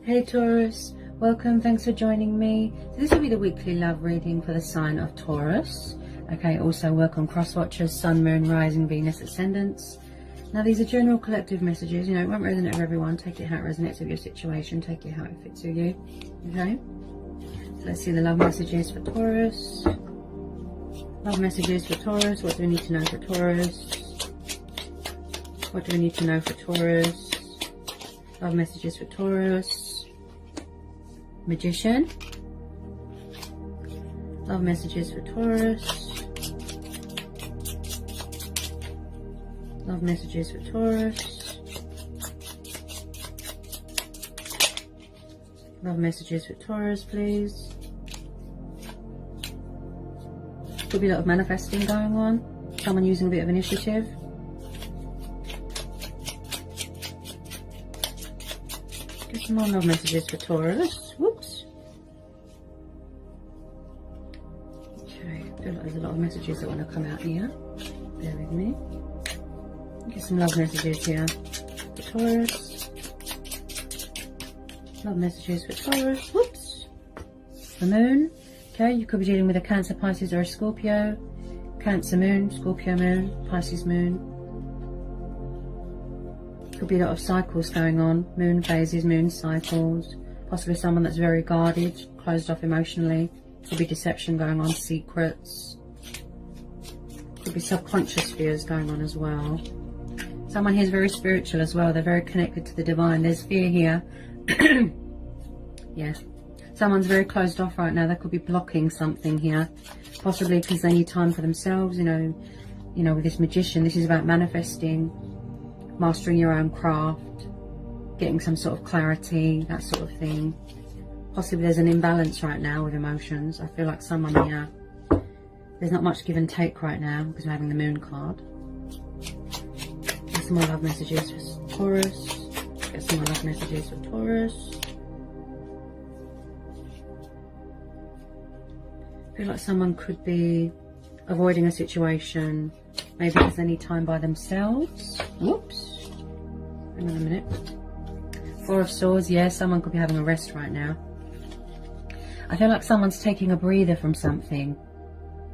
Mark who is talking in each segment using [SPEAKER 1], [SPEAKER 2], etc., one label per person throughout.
[SPEAKER 1] Hey Taurus, welcome, thanks for joining me. So this will be the weekly love reading for the sign of Taurus. Okay, also work on cross watchers, sun, moon, rising, Venus, ascendants. Now these are general collective messages, you know, it won't resonate with everyone. Take it how it resonates with your situation, take it how it fits with you. Okay, so let's see the love messages for Taurus. Love messages for Taurus, what do we need to know for Taurus? What do we need to know for Taurus? Love messages for Taurus. Magician. Love messages for Taurus. Love messages for Taurus. Love messages for Taurus, please. Could be a lot of manifesting going on. Someone using a bit of initiative. Get some more love messages for Taurus. Whoops. Okay, I feel like there's a lot of messages that want to come out here. Bear with me. Get some love messages here for Taurus. Love messages for Taurus. Whoops. The moon. Okay, you could be dealing with a Cancer, Pisces or a Scorpio. Cancer moon, Scorpio moon, Pisces moon. Could be a lot of cycles going on. Moon phases, moon cycles. Possibly someone that's very guarded, closed off emotionally. Could be deception going on, secrets. Could be subconscious fears going on as well. Someone here is very spiritual as well. They're very connected to the divine. There's fear here. Yes. Someone's very closed off right now. They could be blocking something here. Possibly because they need time for themselves. You know, with this magician, this is about manifesting, mastering your own craft, getting some sort of clarity, that sort of thing. Possibly there's an imbalance right now with emotions. I feel like someone here, there's not much give and take right now because we're having the moon card. Get some more love messages for Taurus. Get some more love messages for Taurus. I feel like someone could be avoiding a situation, maybe because they need time by themselves. Whoops. Hang on a minute. Four of Swords, yeah, someone could be having a rest right now. I feel like someone's taking a breather from something.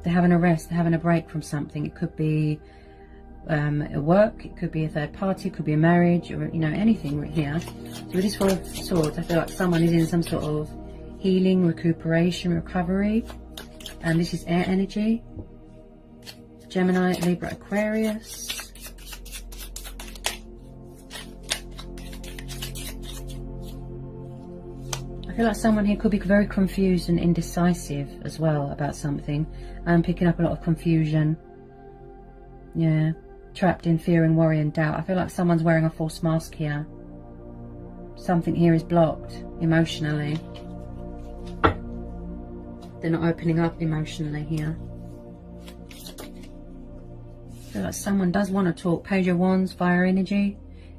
[SPEAKER 1] They're having a rest, they're having a break from something. It could be a work, it could be a third party, it could be a marriage, or, you know, anything right here. So with this Four of Swords, I feel like someone is in some sort of healing, recuperation, recovery. And this is air energy. Gemini, Libra, Aquarius. I feel like someone here could be very confused and indecisive as well about something. I'm picking up a lot of confusion. Yeah. Trapped in fear and worry and doubt. I feel like someone's wearing a false mask here. Something here is blocked emotionally. They're not opening up emotionally here. I feel like someone does want to talk. Page of Wands, fire energy.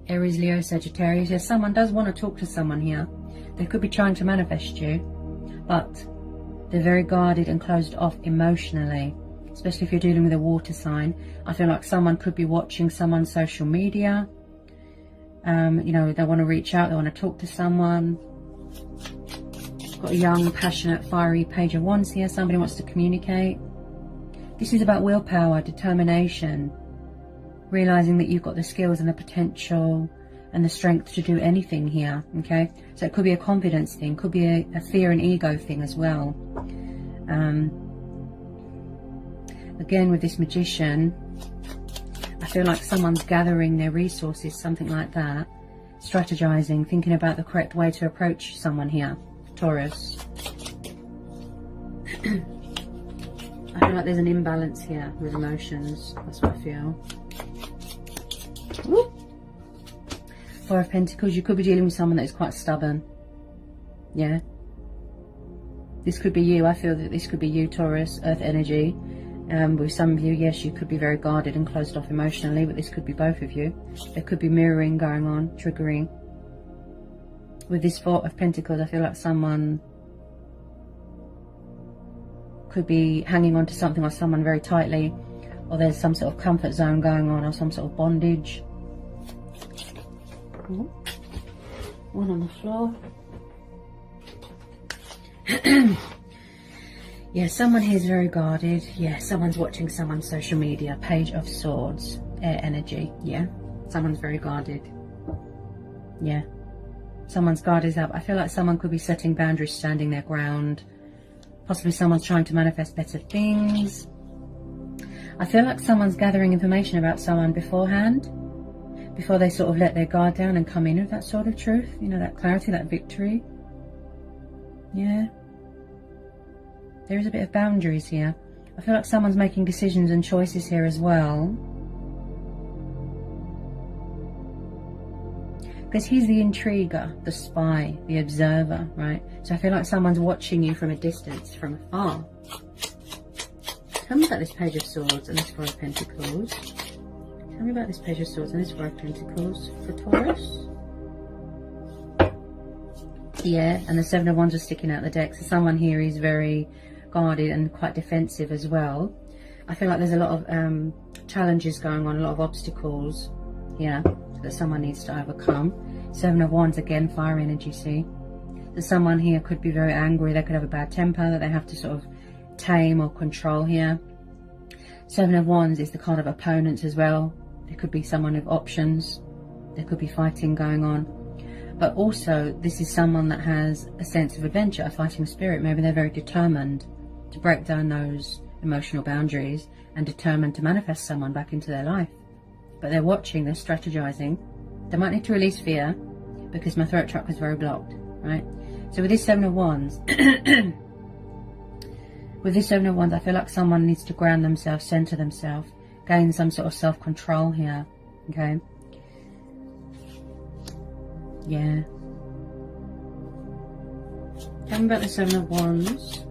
[SPEAKER 1] Aries, Leo, Sagittarius. Yes, someone does want to talk to someone here. They could be trying to manifest you, but they're very guarded and closed off emotionally, especially if you're dealing with a water sign. I feel like someone could be watching someone's social media. You know, they want to reach out, they want to talk to someone. Got a young, passionate, fiery Page of Wands here. Somebody wants to communicate. This is about willpower, determination, realizing that you've got the skills and the potential and the strength to do anything here. Okay, so it could be a confidence thing, could be a fear and ego thing as well. Again, with this magician, I feel like someone's gathering their resources, something like that, strategizing, thinking about the correct way to approach someone here. Taurus. I feel like there's an imbalance here with emotions. That's what I feel. Woo. Four of Pentacles. You could be dealing with someone that is quite stubborn. Yeah. This could be you. I feel that this could be you, Taurus. Earth energy. With some of you, yes, you could be very guarded and closed off emotionally, but this could be both of you. There could be mirroring going on, triggering. With this Four of Pentacles, I feel like someone could be hanging on to something or someone very tightly, or there's some sort of comfort zone going on, or some sort of bondage. One on the floor. Yeah, someone here is very guarded. Yeah, someone's watching someone's social media. Page of Swords. Air energy. Yeah, someone's very guarded. Yeah, someone's guard is up. I feel like someone could be setting boundaries, standing their ground. Possibly someone's trying to manifest better things. I feel like someone's gathering information about someone beforehand, before they sort of let their guard down and come in with that sort of truth. You know, that clarity, that victory. Yeah. There is a bit of boundaries here. I feel like someone's making decisions and choices here as well. Because he's the intriguer, the spy, the observer, right? So I feel like someone's watching you from a distance, from afar. Tell me about this Page of Swords and this Four of Pentacles. Tell me about this Page of Swords and this Four of Pentacles for Taurus. Yeah, and the Seven of Wands are sticking out the deck. So someone here is very guarded and quite defensive as well. I feel like there's a lot of challenges going on, a lot of obstacles here that someone needs to overcome. Seven of Wands, again, fire energy, see? So someone here could be very angry. They could have a bad temper that they have to sort of tame or control here. Seven of Wands is the card of opponents as well. There could be someone with options. There could be fighting going on. But also, this is someone that has a sense of adventure, a fighting spirit. Maybe they're very determined to break down those emotional boundaries and determined to manifest someone back into their life. But they're watching, they're strategizing. They might need to release fear because my throat chakra is very blocked, right? So with this Seven of Wands, with this Seven of Wands, I feel like someone needs to ground themselves, center themselves, gain some sort of self-control here, okay? Yeah. Tell me about the Seven of Wands.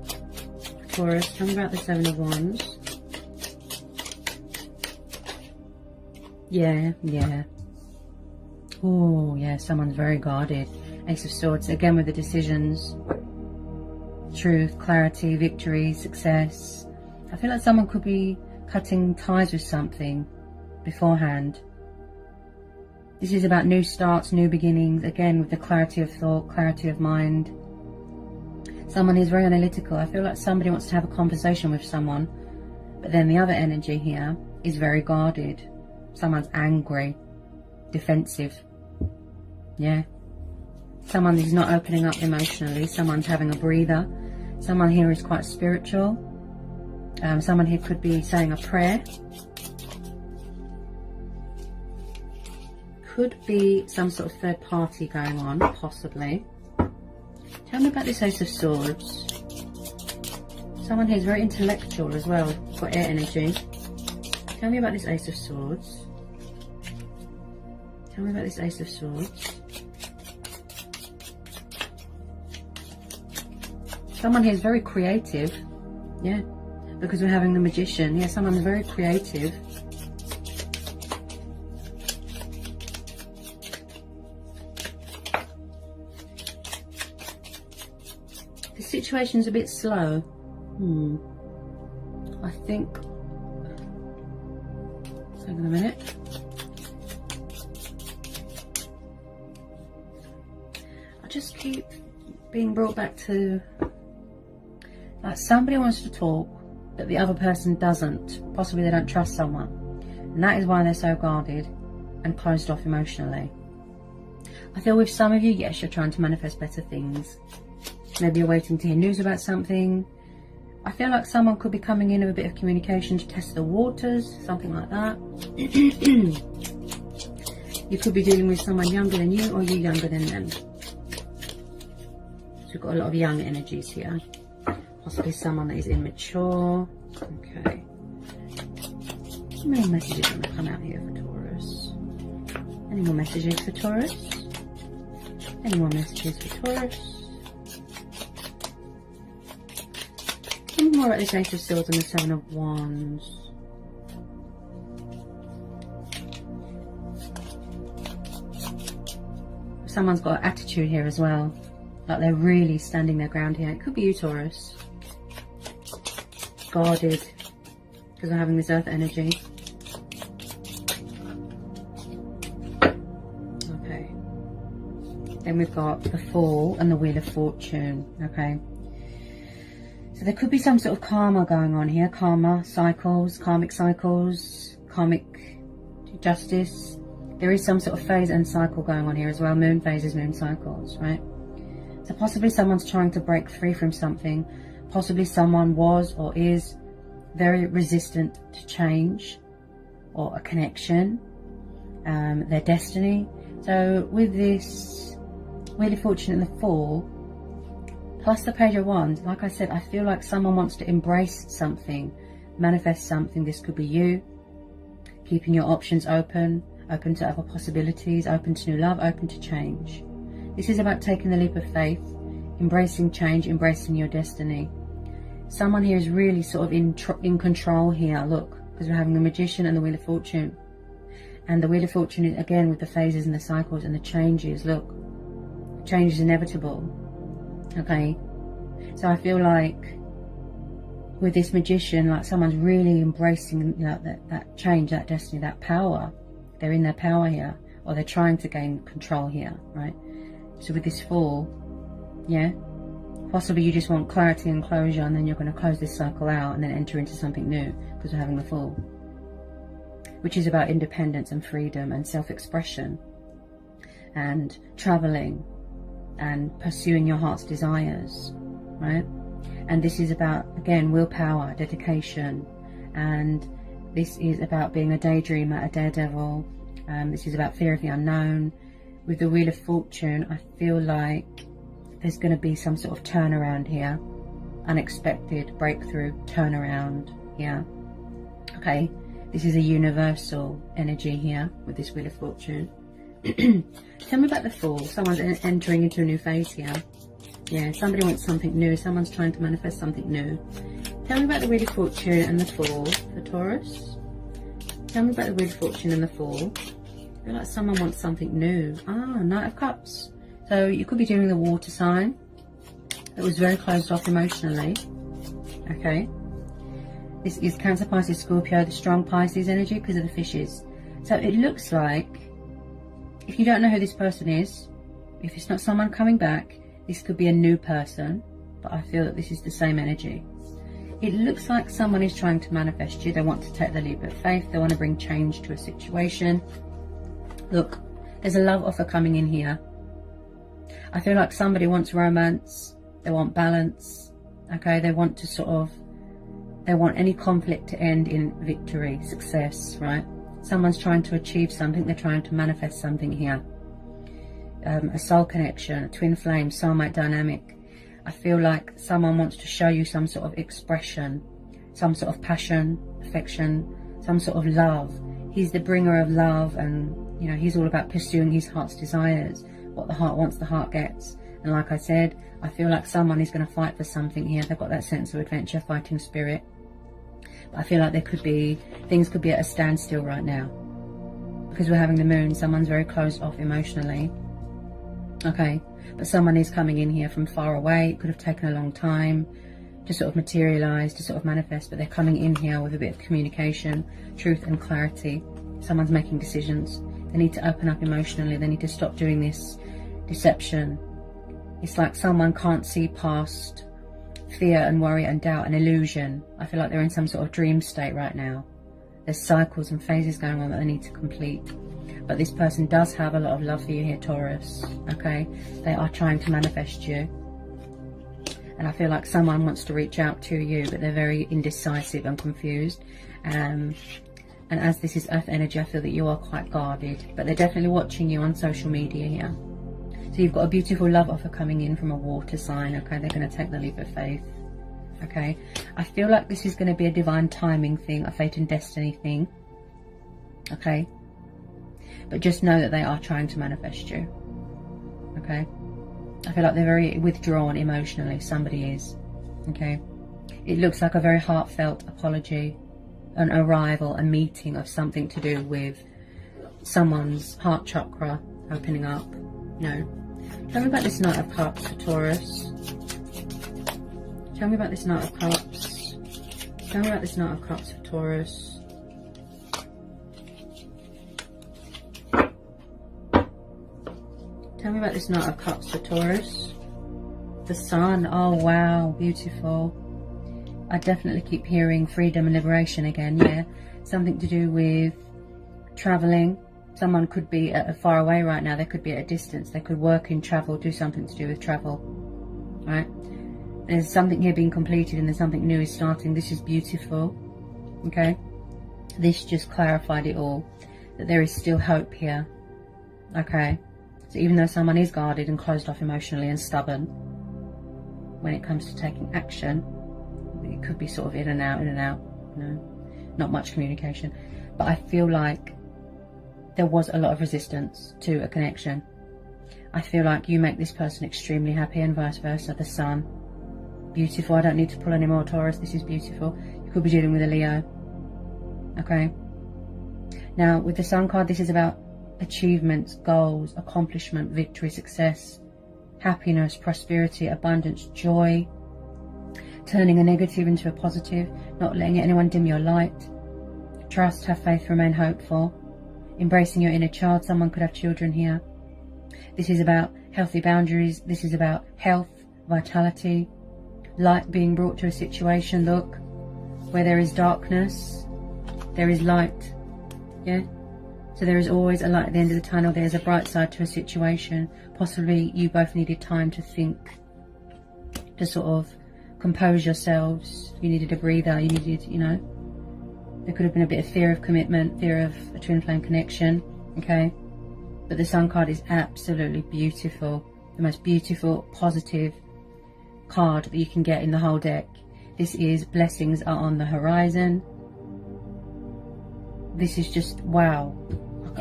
[SPEAKER 1] Taurus, tell me about the Seven of Wands. Yeah, yeah. Oh, yeah, someone's very guarded. Ace of Swords, again with the decisions. Truth, clarity, victory, success. I feel like someone could be cutting ties with something beforehand. This is about new starts, new beginnings, again with the clarity of thought, clarity of mind. Someone is very analytical. I feel like somebody wants to have a conversation with someone, but then the other energy here is very guarded. Someone's angry, defensive. Yeah. Someone is not opening up emotionally. Someone's having a breather. Someone here is quite spiritual. Someone here could be saying a prayer. Could be some sort of third party going on, possibly. Tell me about this Ace of Swords. Someone here is very intellectual as well, got air energy. Tell me about this Ace of Swords. Tell me about this Ace of Swords. Someone here is very creative. Yeah, because we're having the Magician. Yeah, someone's very creative. The situation's a bit slow. I think... Hang on a minute. I just keep being brought back to... Like somebody wants to talk, but the other person doesn't. Possibly they don't trust someone. And that is why they're so guarded and closed off emotionally. I feel with some of you, yes, you're trying to manifest better things. Maybe you're waiting to hear news about something. I feel like someone could be coming in with a bit of communication to test the waters, something like that. You could be dealing with someone younger than you, or you younger than them. So we've got a lot of young energies here. Possibly someone that is immature. Okay. How many messages are going to come out here for Taurus? Any more messages for Taurus? Any more messages for Taurus? Tell me more about this Ace of Swords and the Seven of Wands. Someone's got an attitude here as well. Like they're really standing their ground here. It could be you, Taurus. Guarded. Because we're having this earth energy. Okay. Then we've got the Fool and the Wheel of Fortune. Okay. So there could be some sort of karma going on here. Karma, cycles, karmic justice. There is some sort of phase and cycle going on here as well. Moon phases, moon cycles, right? So possibly someone's trying to break free from something. Possibly someone was or is very resistant to change or a connection, their destiny. So with this Wheel of Fortune in the Four, plus the Page of Wands, like I said, I feel like someone wants to embrace something, manifest something. This could be you, keeping your options open, open to other possibilities, open to new love, open to change. This is about taking the leap of faith, embracing change, embracing your destiny. Someone here is really sort of in control here, look, because we're having the Magician and the Wheel of Fortune. And the Wheel of Fortune is, again, with the phases and the cycles and the changes, look, change is inevitable. Okay, so I feel like with this Magician, like someone's really embracing, you know, that change, that destiny, that power. They're in their power here, or they're trying to gain control here, right? So with this Four, yeah, possibly you just want clarity and closure, and then you're going to close this cycle out and then enter into something new, because we're having the Fool, which is about independence and freedom and self-expression and traveling and pursuing your heart's desires, right? And this is about, again, willpower, dedication, and this is about being a daydreamer, a daredevil. This is about fear of the unknown. With the Wheel of Fortune, I feel like there's going to be some sort of turnaround here, unexpected breakthrough, turnaround here. Okay, this is a universal energy here with this Wheel of Fortune. Tell me about the Fool. Someone's entering into a new phase here. Yeah, somebody wants something new. Someone's trying to manifest something new. Tell me about the Wheel of Fortune and the Fool for Taurus. Tell me about the Wheel of Fortune and the Fool. I feel like someone wants something new. Ah, Knight of Cups. So you could be doing the water sign that was very closed off emotionally. Okay. This is Cancer, Pisces, Scorpio, the strong Pisces energy because of the fishes. So it looks like, if you don't know who this person is, if it's not someone coming back, this could be a new person, but I feel that this is the same energy. It looks like someone is trying to manifest you. They want to take the leap of faith. They want to bring change to a situation. Look, there's a love offer coming in here. I feel like somebody wants romance. They want balance. Okay, they want to they want any conflict to end in victory, success, right? Someone's trying to achieve something. They're trying to manifest something here. A soul connection, a twin flame, soulmate dynamic. I feel like someone wants to show you some sort of expression, some sort of passion, affection, some sort of love. He's the bringer of love, and you know, he's all about pursuing his heart's desires. What the heart wants, the heart gets. And like I said, I feel like someone is going to fight for something here. They've got that sense of adventure, fighting spirit. But I feel like things could be at a standstill right now. Because we're having the Moon, someone's very closed off emotionally. Okay, but someone is coming in here from far away. It could have taken a long time to sort of materialize, to sort of manifest, but they're coming in here with a bit of communication, truth and clarity. Someone's making decisions. They need to open up emotionally. They need to stop doing this deception. It's like someone can't see past fear and worry and doubt and illusion. I feel like they're in some sort of dream state right now. There's cycles and phases going on that they need to complete. But this person does have a lot of love for you here, Taurus. Okay, they are trying to manifest you. And I feel like someone wants to reach out to you, but they're very indecisive and confused. And as this is earth energy, I feel that you are quite guarded. But they're definitely watching you on social media here. So you've got a beautiful love offer coming in from a water sign. Okay, they're going to take the leap of faith. Okay, I feel like this is going to be a divine timing thing, a fate and destiny thing. Okay, but just know that they are trying to manifest you. Okay, I feel like they're very withdrawn emotionally. Somebody is. Okay, it looks like a very heartfelt apology, an arrival, a meeting of something to do with someone's heart chakra opening up. No, tell me about this Knight of Cups for Taurus. Tell me about this Knight of Cups. Tell me about this Knight of Cups for Taurus. Tell me about this Knight of Cups for Taurus. The Sun. Oh, wow. Beautiful. I definitely keep hearing freedom and liberation again, yeah. Something to do with traveling. Someone could be far away right now. They could be at a distance. They could work in travel, do something to do with travel, right? There's something here being completed and there's something new is starting. This is beautiful, okay? This just clarified it all, that there is still hope here, okay? So even though someone is guarded and closed off emotionally and stubborn, when it comes to taking action, it could be sort of in and out, you know, not much communication. But I feel like there was a lot of resistance to a connection. I feel like you make this person extremely happy and vice versa. The Sun, beautiful. I don't need to pull any more, Taurus. This is beautiful. You could be dealing with a Leo, okay? Now, with the Sun card, this is about achievements, goals, accomplishment, victory, success, happiness, prosperity, abundance, joy, turning a negative into a positive, not letting anyone dim your light, trust, have faith, remain hopeful, embracing your inner child. Someone could have children here. This is about healthy boundaries. This is about health, vitality, light being brought to a situation. Look, where there is darkness, there is light, yeah? So there is always a light at the end of the tunnel. There's a bright side to a situation. Possibly you both needed time to think, to sort of compose yourselves. You needed a breather. You needed, you know, there could have been a bit of fear of commitment, fear of a twin flame connection, okay? But the Sun card is absolutely beautiful. The most beautiful, positive card that you can get in the whole deck. This is blessings are on the horizon. This is just, wow.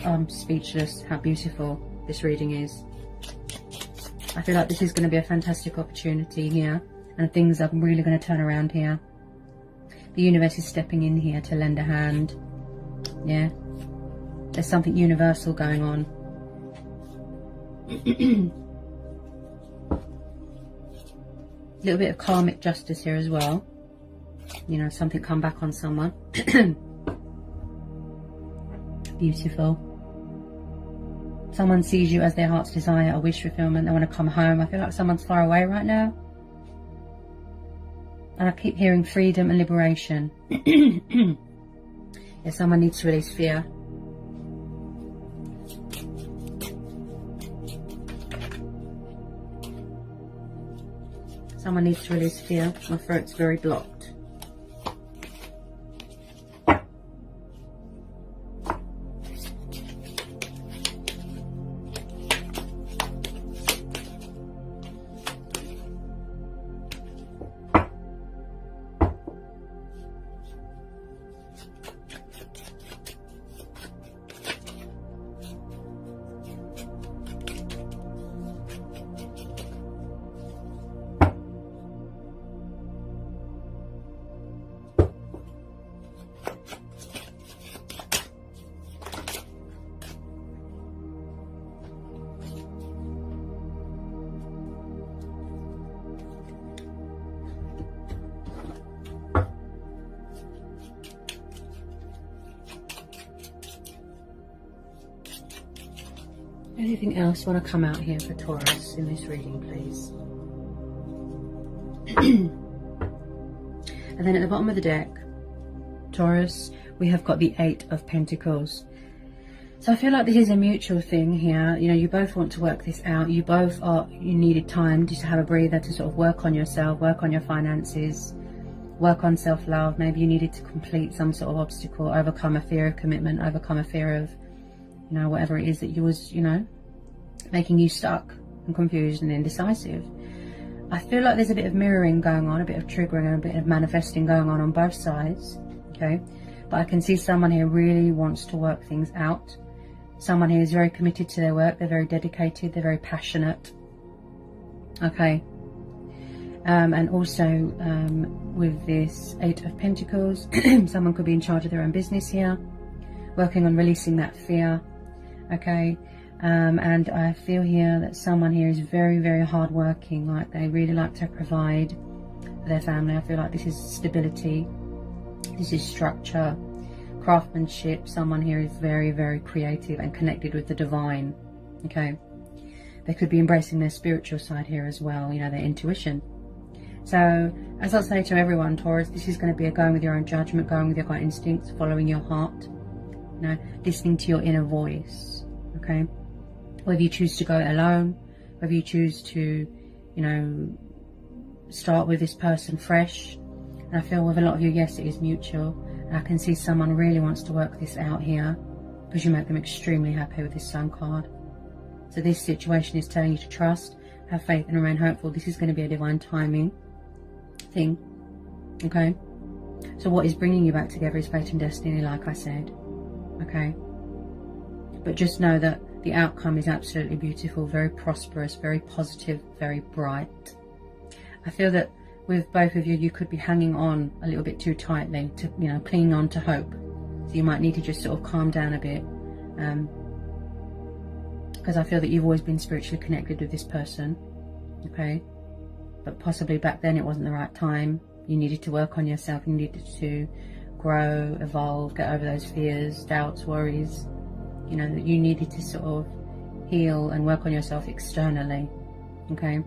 [SPEAKER 1] I'm speechless how beautiful this reading is. I feel like this is going to be a fantastic opportunity here, and things are really going to turn around here. The universe is stepping in here to lend a hand, yeah? There's something universal going on. A little bit of karmic justice here as well. You know, something come back on someone. Beautiful. Someone sees you as their heart's desire, a wish fulfillment. They want to come home. I feel like someone's far away right now. And I keep hearing freedom and liberation. Yeah, someone needs to release fear. Someone needs to release fear. My throat's very blocked. Anything else want to come out here for Taurus in this reading, please? And then at the bottom of the deck, Taurus, we have got the 8 of Pentacles. So I feel like this is a mutual thing here. You know, you both want to work this out. You both you needed time just to have a breather, to sort of work on yourself, work on your finances, work on self-love. Maybe you needed to complete some sort of obstacle, overcome a fear of commitment, overcome a fear of, you know, whatever it is that you was, you know, making you stuck and confused and indecisive. I feel like there's a bit of mirroring going on, a bit of triggering and a bit of manifesting going on both sides, okay? But I can see someone here really wants to work things out. Someone here is very committed to their work. They're very dedicated. They're very passionate, okay? And also with this 8 of Pentacles, someone could be in charge of their own business here, working on releasing that fear, okay? And I feel here that someone here is very, very hardworking. Like, they really like to provide for their family. I feel like this is stability. This is structure, craftsmanship. Someone here is very, very creative and connected with the divine, okay? They could be embracing their spiritual side here as well, you know, their intuition. So, as I say to everyone, Taurus, this is going to be a going with your own judgment, going with your gut instincts, following your heart, you know, listening to your inner voice, okay? Whether you choose to go it alone, whether you choose to, you know, start with this person fresh. And I feel with a lot of you, yes, it is mutual. And I can see someone really wants to work this out here, because you make them extremely happy with this Sun card. So this situation is telling you to trust, have faith and remain hopeful. This is going to be a divine timing thing, okay? So what is bringing you back together is fate and destiny, like I said, okay? But just know that the outcome is absolutely beautiful, very prosperous, very positive, very bright. I feel that with both of you, you could be hanging on a little bit too tightly to, you know, clinging on to hope. So you might need to just sort of calm down a bit, because I feel that you've always been spiritually connected with this person, okay? But possibly back then it wasn't the right time. You needed to work on yourself. You needed to grow, evolve, get over those fears, doubts, worries. You know, that you needed to sort of heal and work on yourself externally, okay?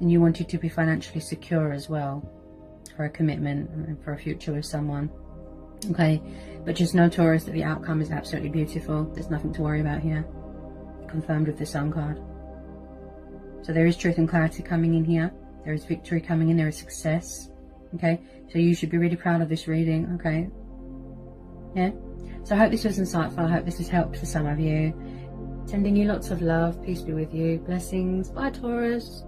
[SPEAKER 1] And you wanted to be financially secure as well, for a commitment and for a future with someone, okay? But just know, Taurus, that the outcome is absolutely beautiful. There's nothing to worry about here. Confirmed with the Sun card. So there is truth and clarity coming in here. There is victory coming in. There is success, okay? So you should be really proud of this reading, okay? Yeah? So I hope this was insightful. I hope this has helped for some of you. Sending you lots of love. Peace be with you. Blessings. Bye, Taurus.